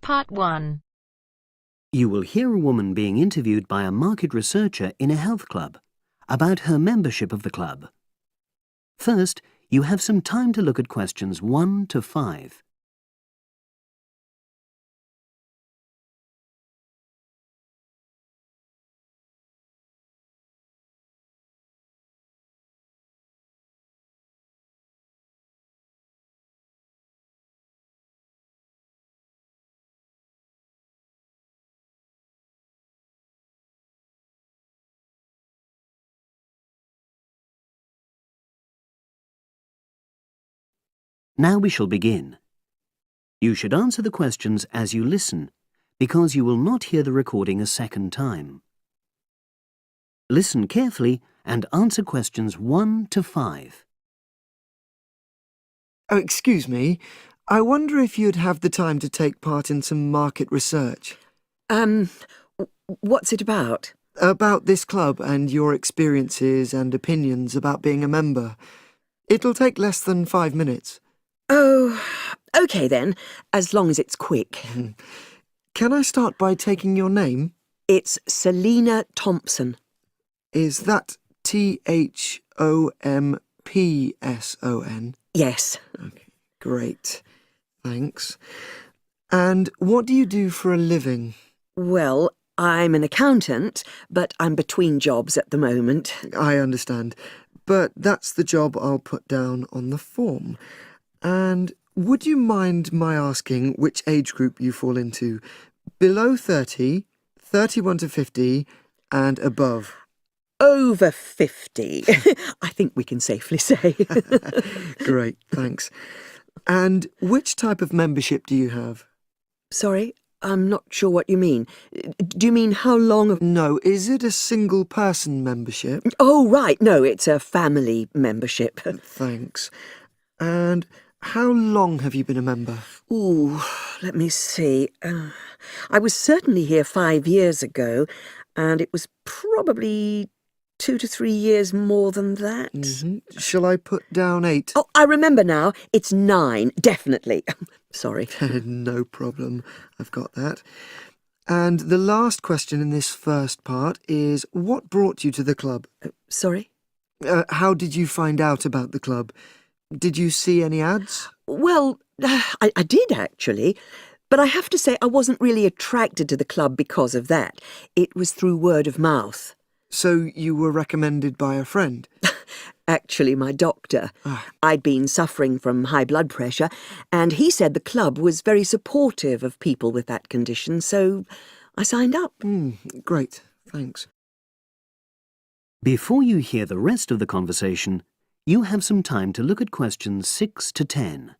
Part 1. You will hear a woman being interviewed by a market researcher in a health club about her membership of the club. First, you have some time to look at questions 1 to 5. Now we shall begin. You should answer the questions as you listen, because you will not hear the recording a second time. Listen carefully and answer questions 1 to 5. Oh, excuse me. I wonder if you'd have the time to take part in some market research. What's it about? About this club and your experiences and opinions about being a member. It'll take less than 5 minutes. Oh, OK then, as long as it's quick. Can I start by taking your name? It's Selina Thompson. Is that Thompson? Yes. Okay, great. Thanks. And what do you do for a living? Well, I'm an accountant, but I'm between jobs at the moment. I understand. But that's the job I'll put down on the form. And would you mind my asking which age group you fall into? Below 30, 31 to 50, and above? Over 50, I think we can safely say. Great, thanks. And which type of membership do you have? Sorry, I'm not sure what you mean. Do you mean how long of... No, is it a single-person membership? Oh, right, no, it's a family membership. Thanks. And how long have you been a member? Ooh, let me see. I was certainly here 5 years ago, and it was probably 2 to 3 years more than that. Shall I put down 8? Oh, I remember now. It's 9, definitely. Sorry. No problem. I've got that. And the last question in this first part is, what brought you to the club? Sorry? How did you find out about the club? Did you see any ads? Well, I did actually, but I have to say I wasn't really attracted to the club because of that. It was through word of mouth. So you were recommended by a friend? Actually, my doctor. I'd been suffering from high blood pressure, and he said the club was very supportive of people with that condition, so I signed up. Great, thanks. Before you hear the rest of the conversation, you have some time to look at questions 6 to 10.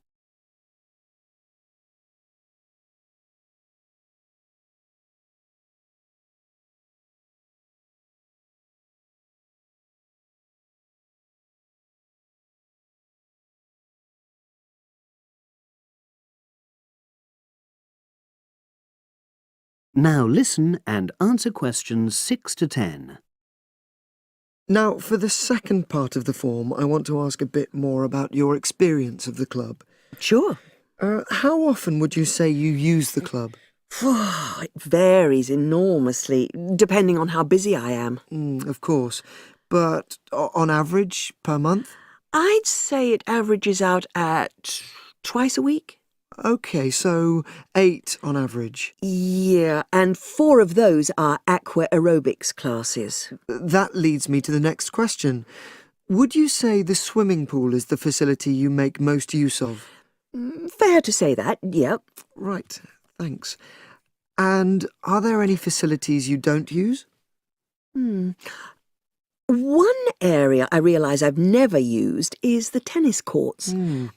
Now listen and answer questions 6 to 10. Now, for the second part of the form, I want to ask a bit more about your experience of the club. Sure. How often would you say you use the club? It varies enormously, depending on how busy I am. Of course. But on average, per month? I'd say it averages out at twice a week. OK, so 8 on average. Yeah, and 4 of those are aqua aerobics classes. That leads me to the next question. Would you say the swimming pool is the facility you make most use of? Fair to say that, yep. Right, thanks. And are there any facilities you don't use? One area I realise I've never used is the tennis courts.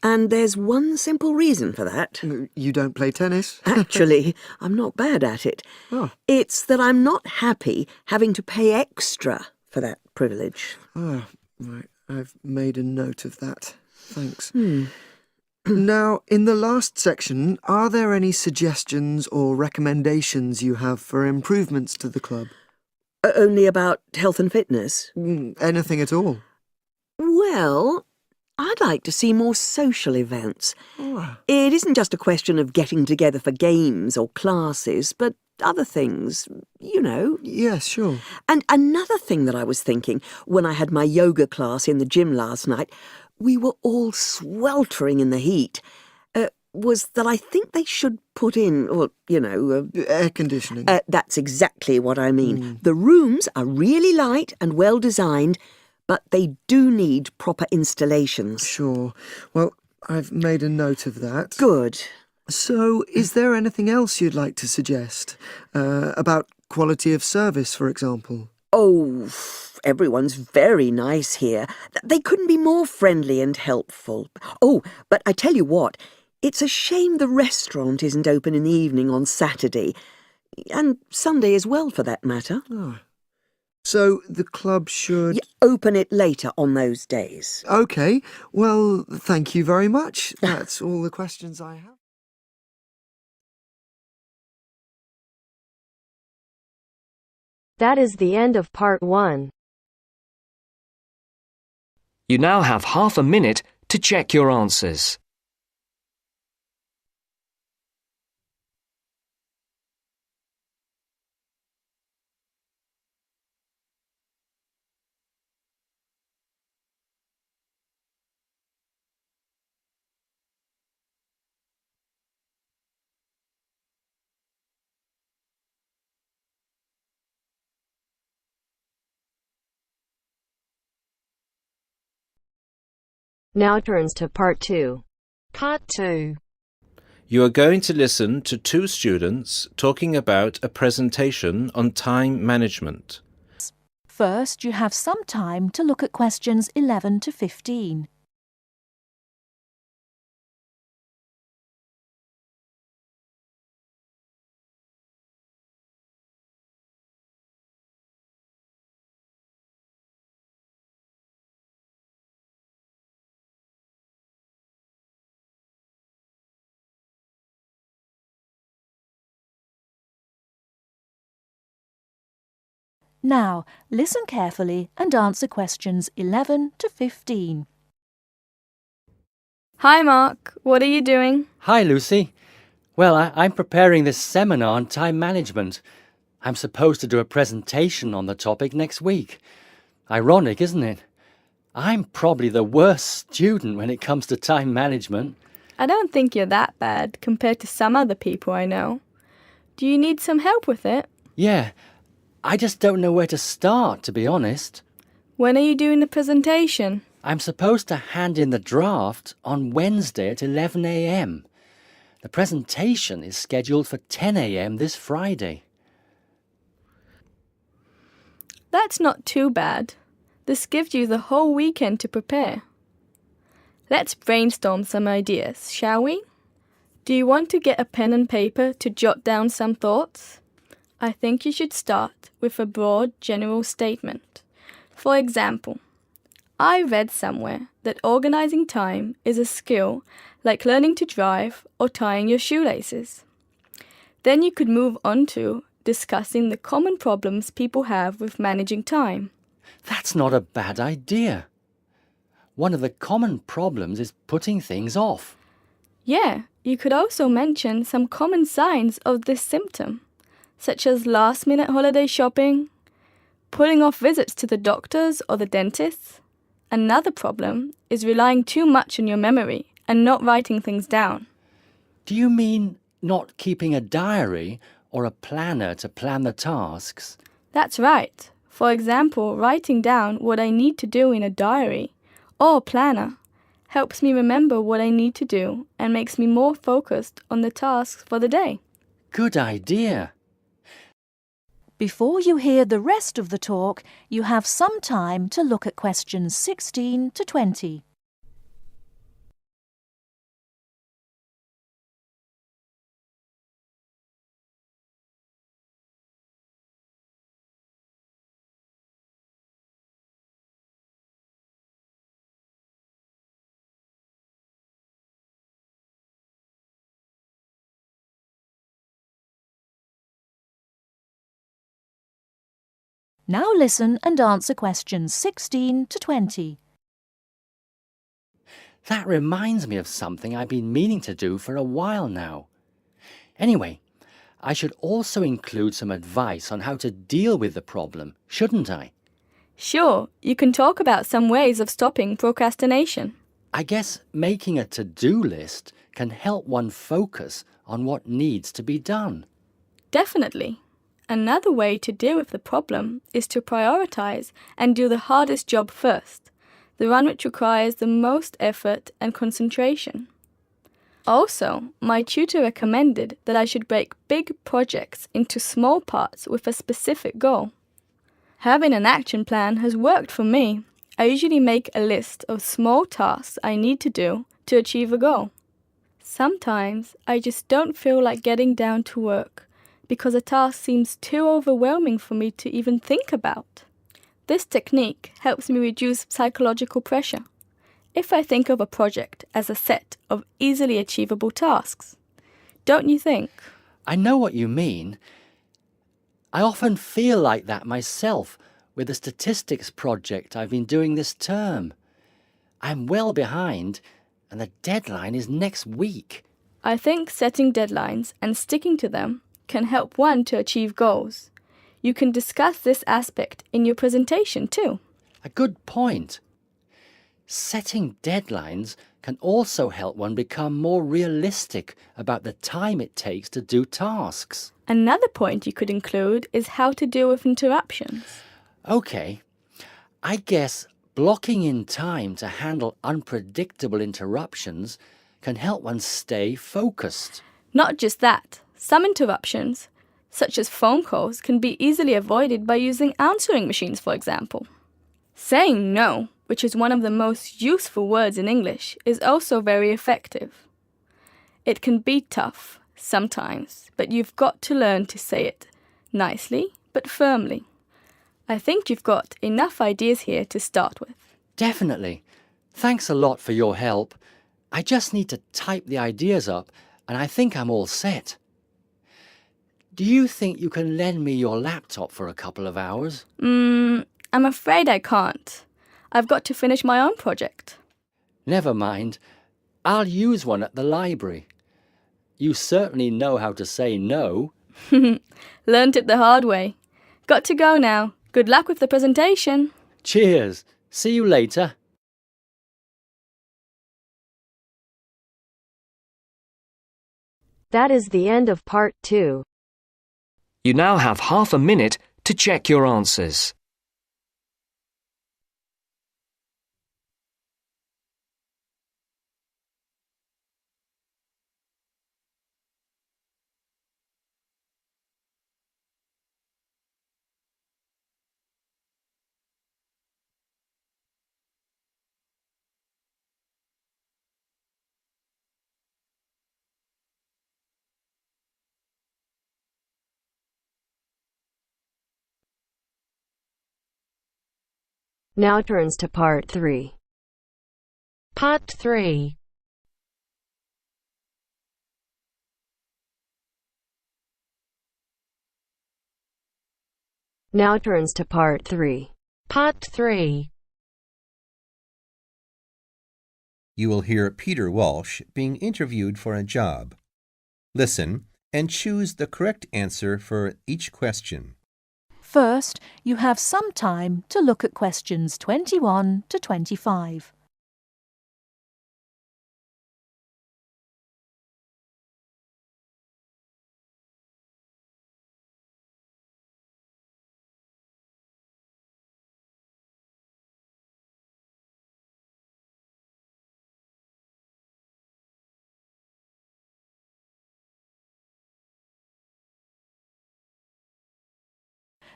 And there's one simple reason for that. You don't play tennis? Actually, I'm not bad at it. Oh. It's that I'm not happy having to pay extra for that privilege. Oh, right. I've made a note of that. Thanks. Now, in the last section, are there any suggestions or recommendations you have for improvements to the club? Only about health and fitness? Anything at all? Well, I'd like to see more social events. Oh, It isn't just a question of getting together for games or classes, but other things, you know. yes, sure. And another thing that I was thinking when I had my yoga class in the gym last night, we were all sweltering in the heat, was that I think they should put in, well, you know... Air conditioning. That's exactly what I mean. The rooms are really light and well designed, but they do need proper installations. Sure. Well, I've made a note of that. Good. So, is there anything else you'd like to suggest? About quality of service, for example? Oh, everyone's very nice here. They couldn't be more friendly and helpful. Oh, but I tell you what, it's a shame the restaurant isn't open in the evening on Saturday, and Sunday as well, for that matter. Oh. So, the club should... Open it later on those days. OK. Well, thank you very much. That's all the questions I have. That is the end of part 1. You now have half a minute to check your answers. Now turns to part 2. Part 2. You are going to listen to two students talking about a presentation on time management. First, you have some time to look at questions 11 to 15. Now, listen carefully and answer questions 11 to 15. Hi, Mark. What are you doing? Hi, Lucy. Well, I'm preparing this seminar on time management. I'm supposed to do a presentation on the topic next week. Ironic, isn't it? I'm probably the worst student when it comes to time management. I don't think you're that bad compared to some other people I know. Do you need some help with it? Yeah, I just don't know where to start, to be honest. When are you doing the presentation? I'm supposed to hand in the draft on Wednesday at 11 a.m. The presentation is scheduled for 10 a.m. this Friday. That's not too bad. This gives you the whole weekend to prepare. Let's brainstorm some ideas, shall we? Do you want to get a pen and paper to jot down some thoughts? I think you should start with a broad general statement. For example, I read somewhere that organizing time is a skill like learning to drive or tying your shoelaces. Then you could move on to discussing the common problems people have with managing time. That's not a bad idea. One of the common problems is putting things off. Yeah, you could also mention some common signs of this symptom, such as last-minute holiday shopping, putting off visits to the doctors or the dentist. Another problem is relying too much on your memory and not writing things down. Do you mean not keeping a diary or a planner to plan the tasks? That's right. For example, writing down what I need to do in a diary or planner helps me remember what I need to do and makes me more focused on the tasks for the day. Good idea. Before you hear the rest of the talk, you have some time to look at questions 16 to 20. Now listen and answer questions 16 to 20. That reminds me of something I've been meaning to do for a while now. Anyway, I should also include some advice on how to deal with the problem, shouldn't I? Sure, you can talk about some ways of stopping procrastination. I guess making a to-do list can help one focus on what needs to be done. Definitely. Another way to deal with the problem is to prioritize and do the hardest job first, the one which requires the most effort and concentration. Also, my tutor recommended that I should break big projects into small parts with a specific goal. Having an action plan has worked for me. I usually make a list of small tasks I need to do to achieve a goal. Sometimes I just don't feel like getting down to work because a task seems too overwhelming for me to even think about. This technique helps me reduce psychological pressure if I think of a project as a set of easily achievable tasks. Don't you think? I know what you mean. I often feel like that myself with the statistics project I've been doing this term. I'm well behind, and the deadline is next week. I think setting deadlines and sticking to them can help one to achieve goals. You can discuss this aspect in your presentation too. A good point. Setting deadlines can also help one become more realistic about the time it takes to do tasks. Another point you could include is how to deal with interruptions. Okay, I guess blocking in time to handle unpredictable interruptions can help one stay focused. Not just that, some interruptions, such as phone calls, can be easily avoided by using answering machines, for example. Saying no, which is one of the most useful words in English, is also very effective. It can be tough sometimes, but you've got to learn to say it nicely but firmly. I think you've got enough ideas here to start with. Definitely. Thanks a lot for your help. I just need to type the ideas up and I think I'm all set. Do you think you can lend me your laptop for a couple of hours? I'm afraid I can't. I've got to finish my own project. Never mind. I'll use one at the library. You certainly know how to say no. Learned it the hard way. Got to go now. Good luck with the presentation. Cheers. See you later. That is the end of part 2. You now have half a minute to check your answers. Now turns to part 3. Part 3. Now turns to part 3. Part 3. You will hear Peter Walsh being interviewed for a job. Listen and choose the correct answer for each question. First, you have some time to look at questions 21 to 25.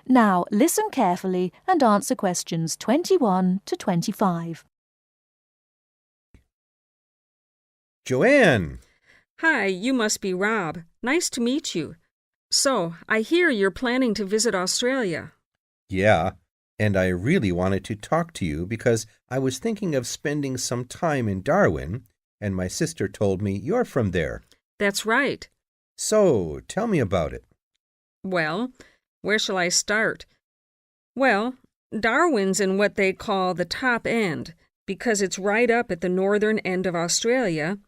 Now, listen carefully and answer questions 21 to 25. Joanne! Hi, you must be Rob. Nice to meet you. So, I hear you're planning to visit Australia. Yeah, and I really wanted to talk to you because I was thinking of spending some time in Darwin, and my sister told me you're from there. That's right. So, tell me about it. Well, where shall I start? Well, Darwin's in what they call the top end. because it's right up at the northern end of Australia,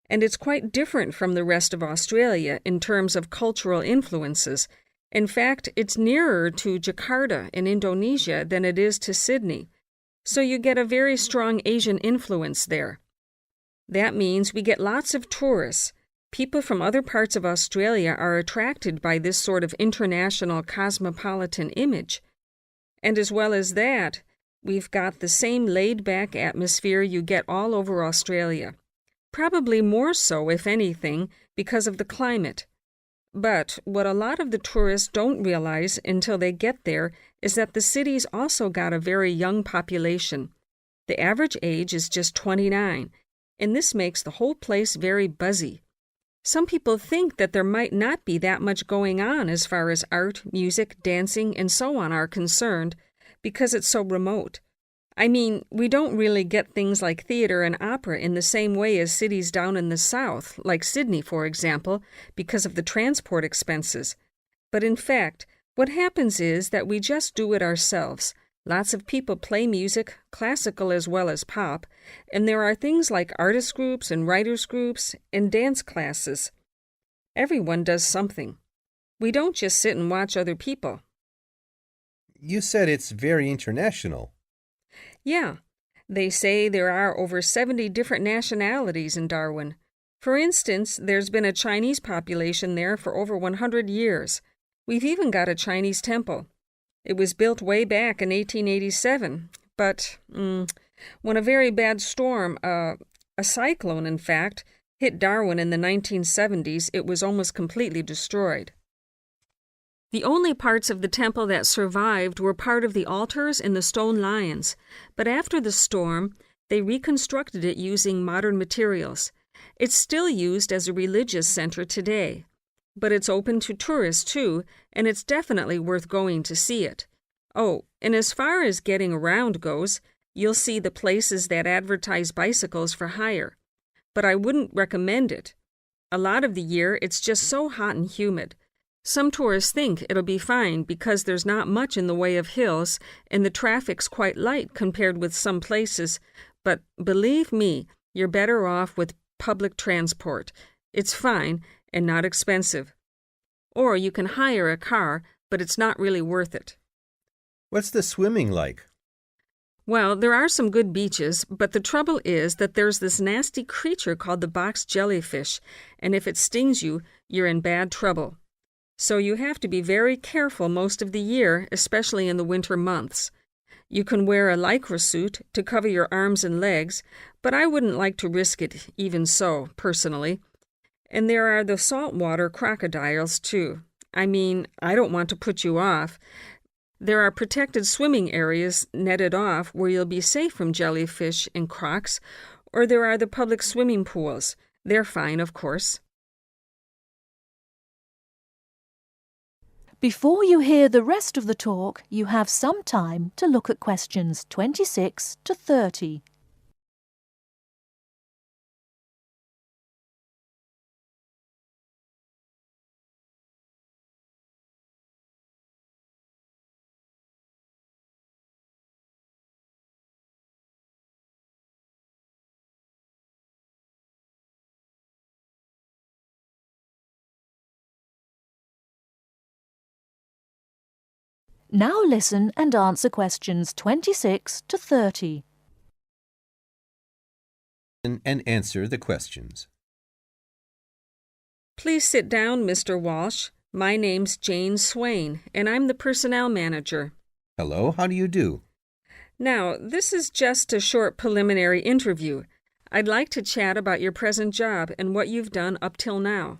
and it's quite different from the rest of Australia in terms of cultural influences. In fact, it's nearer to Jakarta in Indonesia than it is to Sydney, so you get a very strong Asian influence there. That means we get lots of tourists. People from other parts of Australia are attracted by this sort of international cosmopolitan image. And as well as that, we've got the same laid-back atmosphere you get all over Australia. Probably more so, if anything, because of the climate. But what a lot of the tourists don't realize until they get there is that the city's also got a very young population. The average age is just 29, and this makes the whole place very buzzy. Some people think that there might not be that much going on as far as art, music, dancing, and so on are concerned, because it's so remote. I mean, we don't really get things like theater and opera in the same way as cities down in the south, like Sydney, for example, because of the transport expenses. But in fact, what happens is that we just do it ourselves. Lots of people play music, classical as well as pop, and there are things like artist groups and writers groups and dance classes. Everyone does something. We don't just sit and watch other people. You said it's very international. Yeah, they say there are over 70 different nationalities in Darwin. For instance, there's been a Chinese population there for over 100 years. We've even got a Chinese temple. It was built way back in 1887, but when a very bad storm, a cyclone in fact, hit Darwin in the 1970s, it was almost completely destroyed. The only parts of the temple that survived were part of the altars and the stone lions, but after the storm, they reconstructed it using modern materials. It's still used as a religious center today. But it's open to tourists, too, and it's definitely worth going to see it. Oh, and as far as getting around goes, you'll see the places that advertise bicycles for hire. But I wouldn't recommend it. A lot of the year, it's just so hot and humid. Some tourists think it'll be fine because there's not much in the way of hills, and the traffic's quite light compared with some places. But believe me, you're better off with public transport. It's fine and not expensive. Or you can hire a car, but it's not really worth it. What's the swimming like? Well, there are some good beaches, but the trouble is that there's this nasty creature called the box jellyfish, and if it stings you, you're in bad trouble. So you have to be very careful most of the year, especially in the winter months. You can wear a lycra suit to cover your arms and legs, but I wouldn't like to risk it even so, personally. And there are the saltwater crocodiles, too. I mean, I don't want to put you off. There are protected swimming areas netted off where you'll be safe from jellyfish and crocs, or there are the public swimming pools. They're fine, of course. Before you hear the rest of the talk, you have some time to look at questions 26 to 30. Now listen and answer questions 26 to 30. And answer the questions. Please sit down, Mr. Walsh. My name's Jane Swain, and I'm the personnel manager. Hello, how do you do? Now, this is just a short preliminary interview. I'd like to chat about your present job and what you've done up till now.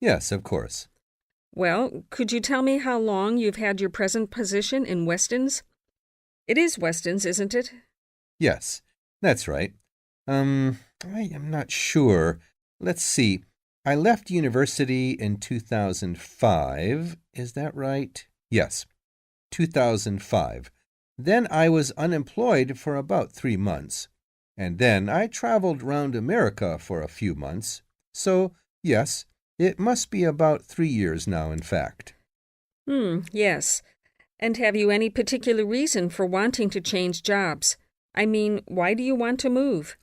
Yes, of course. Well, could you tell me how long you've had your present position in Weston's? It is Weston's, isn't it? Yes, that's right. I am not sure. Let's see. I left university in 2005. Is that right? Yes, 2005. Then I was unemployed for about 3 months. And then I traveled round America for a few months. So, yes, it must be about 3 years now, in fact. Yes. And have you any particular reason for wanting to change jobs? I mean, why do you want to move?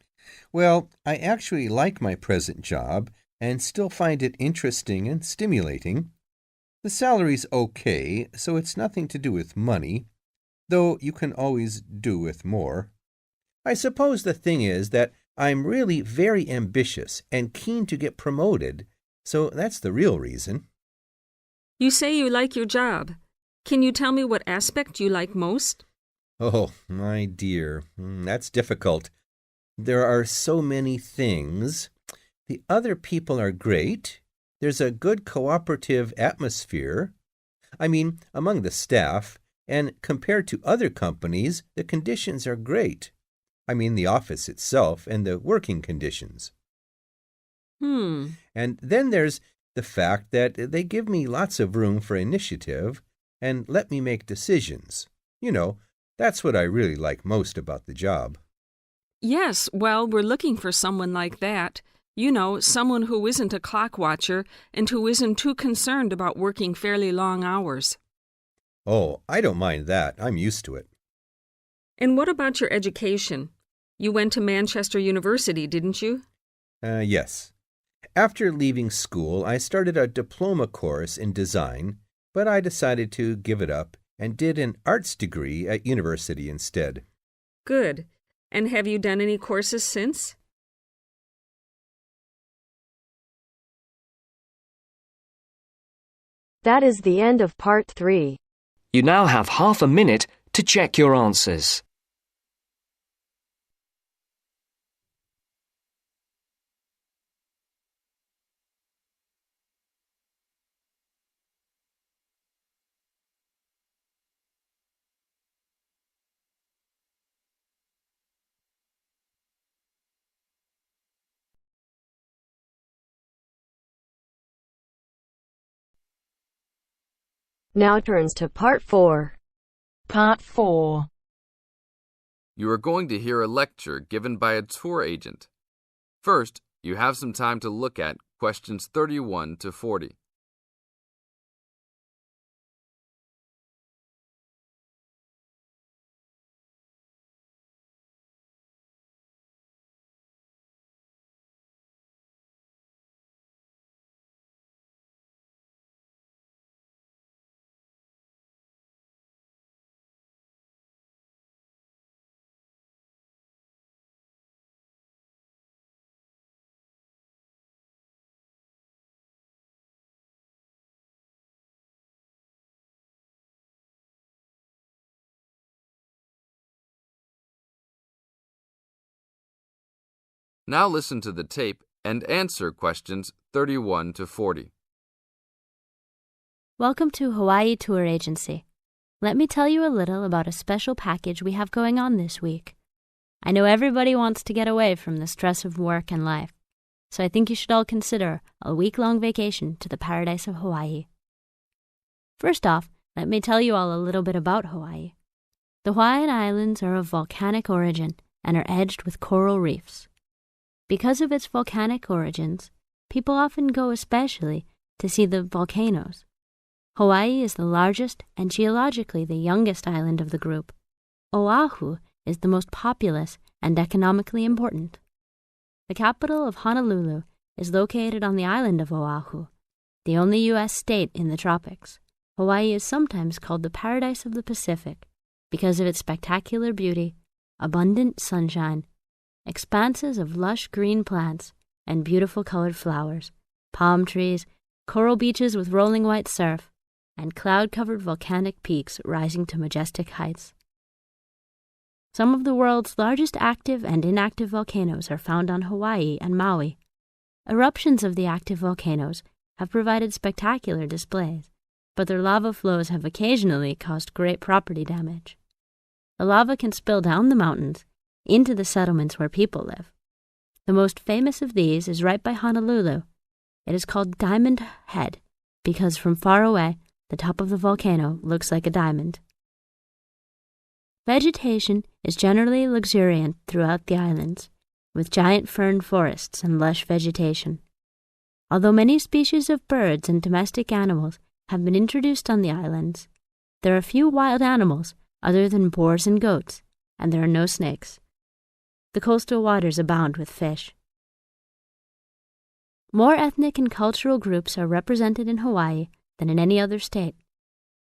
Well, I actually like my present job and still find it interesting and stimulating. The salary's okay, so it's nothing to do with money, though you can always do with more. I suppose the thing is that I'm really very ambitious and keen to get promoted, so that's the real reason. You say you like your job. Can you tell me what aspect you like most? Oh, my dear, that's difficult. There are so many things. The other people are great. There's a good cooperative atmosphere. I mean, among the staff, and compared to other companies, the conditions are great. I mean, the office itself and the working conditions. And then there's the fact that they give me lots of room for initiative and let me make decisions. You know, that's what I really like most about the job. Yes, well, we're looking for someone like that. You know, someone who isn't a clock watcher and who isn't too concerned about working fairly long hours. Oh, I don't mind that. I'm used to it. And what about your education? You went to Manchester University, didn't you? Yes. After leaving school, I started a diploma course in design, but I decided to give it up and did an arts degree at university instead. Good. And have you done any courses since? That is the end of part 3. You now have half a minute to check your answers. Now turns to part 4. Part 4. You are going to hear a lecture given by a tour agent. First, you have some time to look at questions 31 to 40. Now listen to the tape and answer questions 31 to 40. Welcome to Hawaii Tour Agency. Let me tell you a little about a special package we have going on this week. I know everybody wants to get away from the stress of work and life, so I think you should all consider a week-long vacation to the paradise of Hawaii. First off, let me tell you all a little bit about Hawaii. The Hawaiian Islands are of volcanic origin and are edged with coral reefs. Because of its volcanic origins, people often go especially to see the volcanoes. Hawaii is the largest and geologically the youngest island of the group. Oahu is the most populous and economically important. The capital of Honolulu is located on the island of Oahu, the only U.S. state in the tropics. Hawaii is sometimes called the paradise of the Pacific because of its spectacular beauty, abundant sunshine, expanses of lush green plants and beautiful colored flowers, palm trees, coral beaches with rolling white surf, and cloud-covered volcanic peaks rising to majestic heights. Some of the world's largest active and inactive volcanoes are found on Hawaii and Maui. Eruptions of the active volcanoes have provided spectacular displays, but their lava flows have occasionally caused great property damage. The lava can spill down the mountains into the settlements where people live. The most famous of these is right by Honolulu. It is called Diamond Head because from far away, the top of the volcano looks like a diamond. Vegetation is generally luxuriant throughout the islands, with giant fern forests and lush vegetation. Although many species of birds and domestic animals have been introduced on the islands, there are few wild animals other than boars and goats, and there are no snakes. The coastal waters abound with fish. More ethnic and cultural groups are represented in Hawaii than in any other state.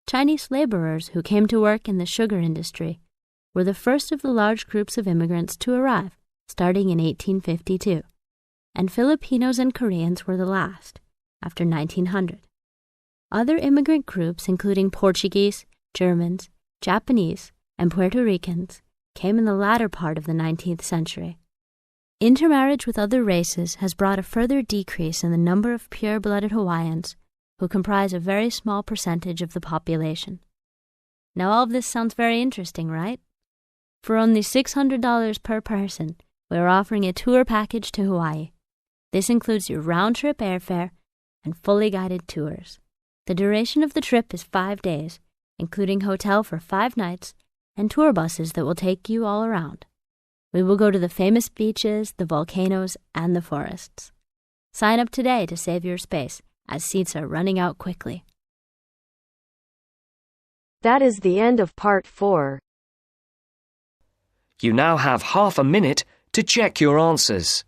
Chinese laborers who came to work in the sugar industry were the first of the large groups of immigrants to arrive, starting in 1852, and Filipinos and Koreans were the last, after 1900. Other immigrant groups, including Portuguese, Germans, Japanese, and Puerto Ricans, came in the latter part of the 19th century. Intermarriage with other races has brought a further decrease in the number of pure-blooded Hawaiians, who comprise a very small percentage of the population. Now all of this sounds very interesting, right? For only $600 per person, we are offering a tour package to Hawaii. This includes your round-trip airfare and fully guided tours. The duration of the trip is 5 days, including hotel for 5 nights and tour buses that will take you all around. We will go to the famous beaches, the volcanoes, and the forests. Sign up today to save your space, as seats are running out quickly. That is the end of part 4. You now have half a minute to check your answers.